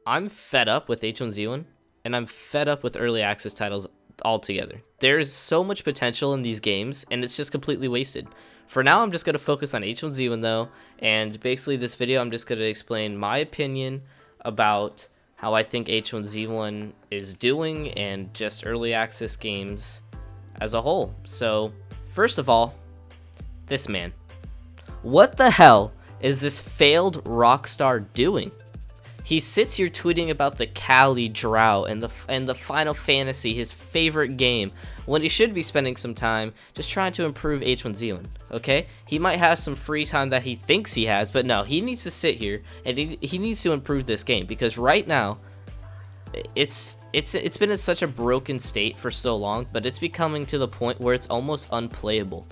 I'm fed up with H1Z1, and I'm fed up with early access titles altogether. There's so much potential in these games, and it's just completely wasted. For now, I'm just going to focus on H1Z1 though, and basically this video I'm just going to explain my opinion about how I think H1Z1 is doing and just early access games as a whole. So, first of all, this man. What the hell is this Failed Rockstar doing? He sits here tweeting about the Cali drought and the Final Fantasy, his favorite game, when he should be spending some time just trying to improve H1Z1, okay? He might have some free time that he thinks he has, but no, he needs to sit here and he needs to improve this game, because right now it's been in such a broken state for so long, but it's becoming to the point where it's almost unplayable.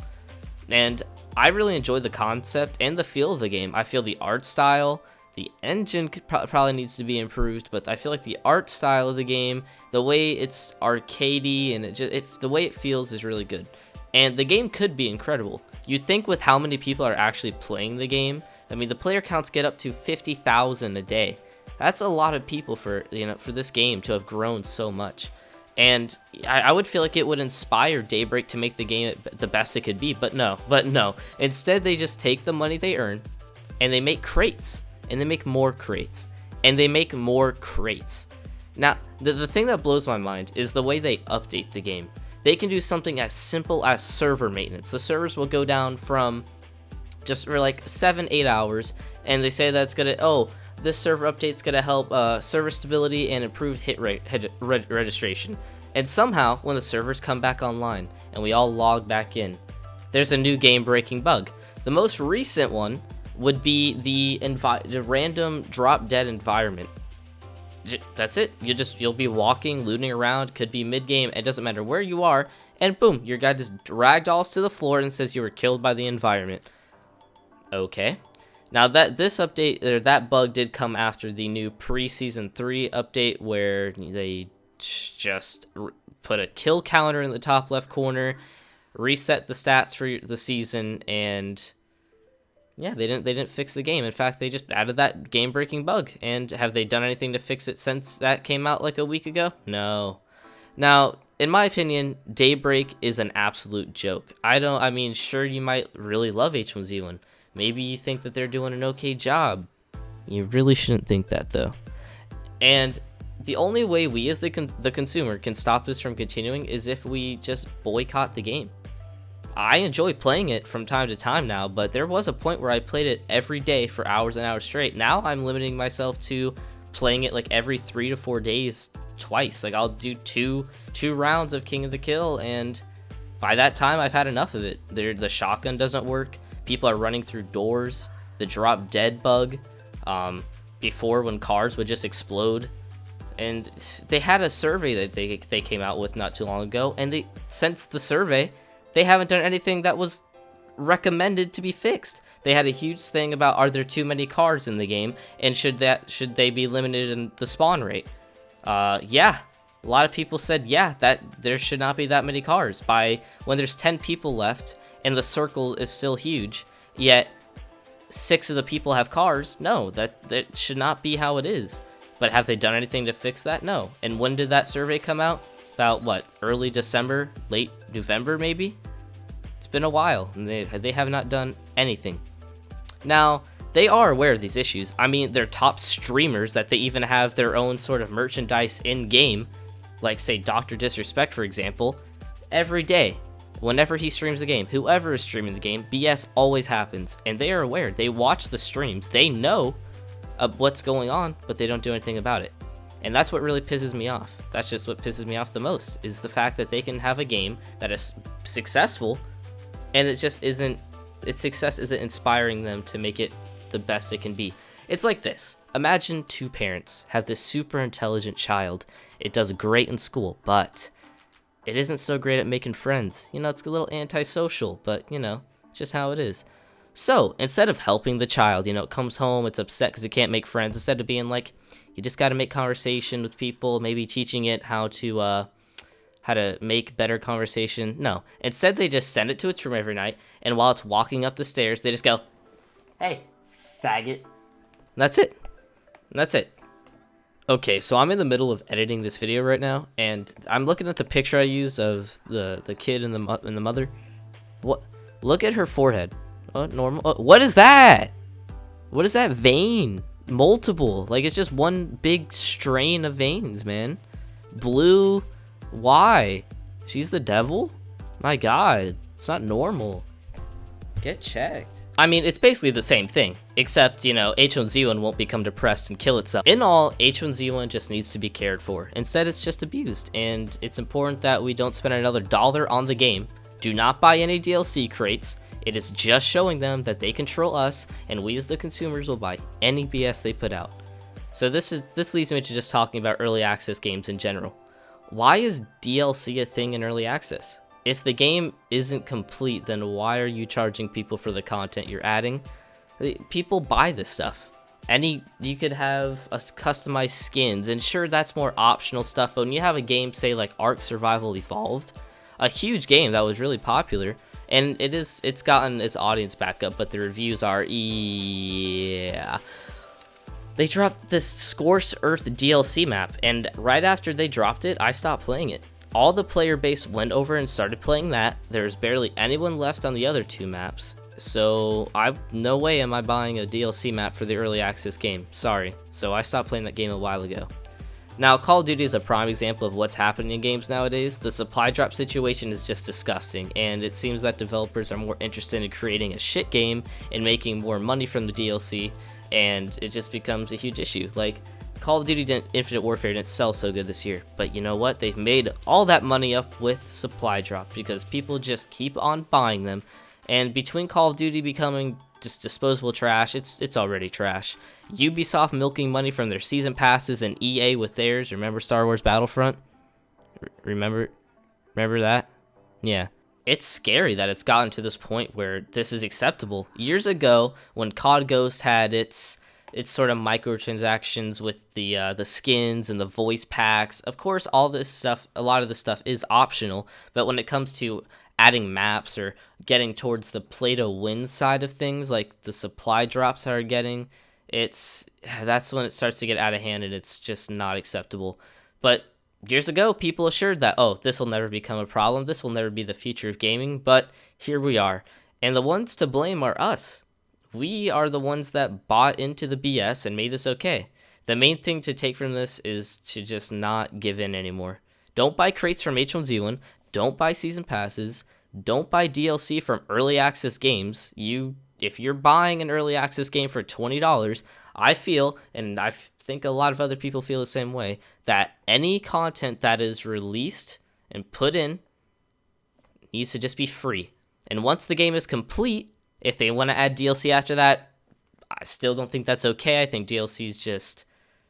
And I really enjoy the concept and the feel of the game. I feel the art style, the engine probably needs to be improved, but I feel like the art style of the game, the way it's arcadey and the way it feels is really good. And the game could be incredible. You'd think with how many people are actually playing the game, I mean, the player counts get up to 50,000 a day. That's a lot of people for this game to have grown so much. And I would feel like it would inspire Daybreak to make the game the best it could be, but no. Instead, they just take the money they earn and they make crates. And they make more crates, and they make more crates. Now, the thing that blows my mind is the way they update the game. They can do something as simple as server maintenance. The servers will go down from just for like 7-8 hours, and they say that's gonna, this server update's gonna help server stability and improve hit rate registration. And somehow, when the servers come back online and we all log back in, there's a new game-breaking bug. The most recent one would be the random drop dead environment. That's it. You'll be walking, looting around, could be mid game, it doesn't matter where you are, and boom, your guy just ragdolls to the floor and says you were killed by the environment. Okay. Now this update, or that bug, did come after the new pre-season 3 update, where they just put a kill counter in the top left corner, reset the stats for the season, and yeah, they didn't fix the game. In fact, they just added that game-breaking bug. And have they done anything to fix it since that came out like a week ago? No. Now, in my opinion, Daybreak is an absolute joke. I mean, sure, you might really love H1Z1. Maybe you think that they're doing an okay job. You really shouldn't think that, though. And the only way we as the consumer can stop this from continuing is if we just boycott the game. I enjoy playing it from time to time now, but there was a point where I played it every day for hours and hours straight. Now I'm limiting myself to playing it like every 3 to 4 days twice. Like, I'll do two rounds of King of the Kill, and by that time I've had enough of it. The shotgun doesn't work. People are running through doors. The drop dead bug, before, when cars would just explode. And they had a survey that they came out with not too long ago, and since the survey, they haven't done anything that was recommended to be fixed. They had a huge thing about, are there too many cars in the game, and should they be limited in the spawn rate? Yeah, a lot of people said that there should not be that many cars. When there's 10 people left and the circle is still huge, yet 6 of the people have cars. No, that should not be how it is. But have they done anything to fix that? No. And when did that survey come out? About what, early December, late November maybe? It's been a while, and they have not done anything. Now, they are aware of these issues. I mean, they're top streamers that they even have their own sort of merchandise in-game, like, say, Dr. Disrespect, for example. Every day, whenever he streams the game, whoever is streaming the game, BS always happens, and they are aware. They watch the streams. They know what's going on, but they don't do anything about it. And that's what really pisses me off. That's just what pisses me off the most, is the fact that they can have a game that is successful, and its success isn't inspiring them to make it the best it can be. It's like this. Imagine 2 parents have this super intelligent child. It does great in school, but it isn't so great at making friends. It's a little antisocial, but, it's just how it is. So, instead of helping the child, it comes home, it's upset because it can't make friends, instead of being like, you just got to make conversation with people, maybe teaching it how to make better conversation. No. Instead, they just send it to its room every night, and while it's walking up the stairs, they just go, "Hey, faggot." And that's it. Okay, so I'm in the middle of editing this video right now, and I'm looking at the picture I used of the kid and the mother. What? Look at her forehead. Oh, normal. Oh, what is that? What is that vein? Multiple. Like, it's just one big strain of veins, man. Blue. Why? She's the devil? My God, it's not normal. Get checked. I mean, it's basically the same thing, except, you know, H1Z1 won't become depressed and kill itself. In all, H1Z1 just needs to be cared for. Instead, it's just abused, and it's important that we don't spend another $1 on the game. Do not buy any DLC crates. It is just showing them that they control us, and we as the consumers will buy any BS they put out. So this leads me to just talking about early access games in general. Why is DLC a thing in early access? If the game isn't complete, then why are you charging people for the content you're adding? People buy this stuff. You could have customized skins, and sure, that's more optional stuff, but when you have a game, say like Ark Survival Evolved, a huge game that was really popular, and it's gotten its audience back up, but the reviews are, yeah. They dropped this Scorched Earth DLC map, and right after they dropped it, I stopped playing it. All the player base went over and started playing that. There's barely anyone left on the other two maps. So no way am I buying a DLC map for the early access game. Sorry. So I stopped playing that game a while ago. Now, Call of Duty is a prime example of what's happening in games nowadays. The supply drop situation is just disgusting, and it seems that developers are more interested in creating a shit game and making more money from the DLC, and it just becomes a huge issue. Like, Call of Duty Infinite Warfare didn't sell so good this year, but you know what? They've made all that money up with supply drop because people just keep on buying them. And between Call of Duty becoming just disposable trash, it's already trash. Ubisoft milking money from their season passes and EA with theirs. Remember Star Wars Battlefront? Remember that? Yeah. It's scary that it's gotten to this point where this is acceptable. Years ago, when COD Ghost had its sort of microtransactions with the skins and the voice packs. Of course, all this stuff, a lot of this stuff is optional, but when it comes to adding maps or getting towards the play-to-win side of things, like the supply drops that are getting, that's when it starts to get out of hand, and it's just not acceptable. But years ago, people assured that, oh, this will never become a problem, this will never be the future of gaming, but here we are. And the ones to blame are us. We are the ones that bought into the BS and made this okay. The main thing to take from this is to just not give in anymore. Don't buy crates from H1Z1. Don't buy season passes. Don't buy DLC from early access games. If you're buying an early access game for $20, I feel, and I think a lot of other people feel the same way, that any content that is released and put in needs to just be free. And once the game is complete, if they want to add DLC after that, I still don't think that's okay. I think DLC is just,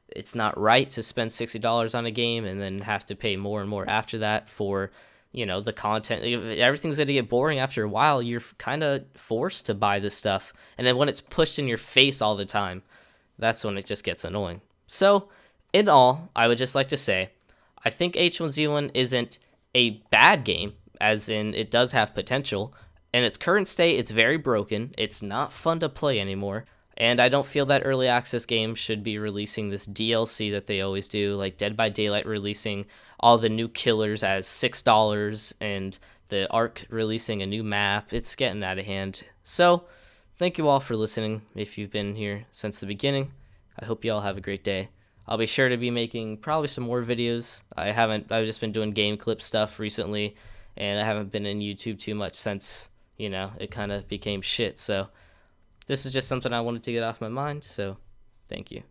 it's not right to spend $60 on a game and then have to pay more and more after that for, you know, the content. Everything's going to get boring after a while. You're kind of forced to buy this stuff. And then when it's pushed in your face all the time, that's when it just gets annoying. So, in all, I would just like to say, I think H1Z1 isn't a bad game, as in it does have potential. In its current state, it's very broken. It's not fun to play anymore. And I don't feel that early access games should be releasing this DLC that they always do, like Dead by Daylight releasing all the new killers as $6 and the Ark releasing a new map. It's getting out of hand. So, thank you all for listening if you've been here since the beginning. I hope you all have a great day. I'll be sure to be making probably some more videos. I've just been doing game clip stuff recently, and I haven't been in YouTube too much since, you know, it kind of became shit. So this is just something I wanted to get off my mind. So thank you.